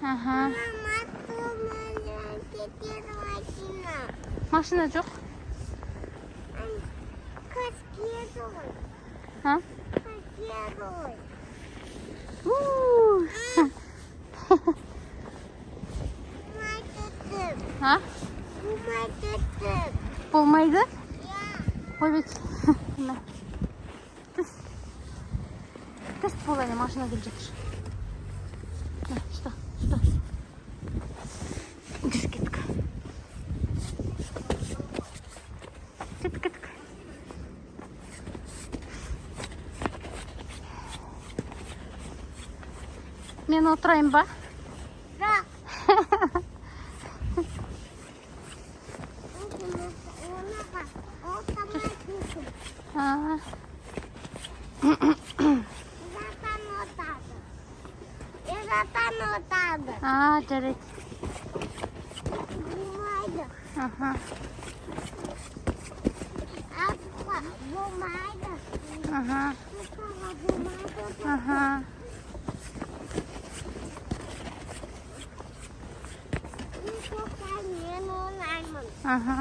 Aha. Машина жоқ. Ha? Ha? Болмайды? Ой, бек. Түс бол, әне машина келіп жатыр. Что? Кеттік. Мен отырайын ба? Жоқ. Жарайды. Болмайды. Аха. Болмайды. Аха. Болмайды. Аха. Мен ойнаймын. Аха.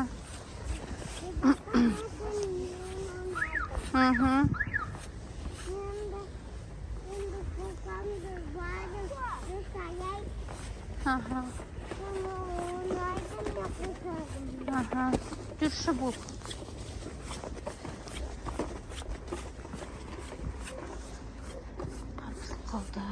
Аха. Аха. Аха. Жүрші бол. Қалды.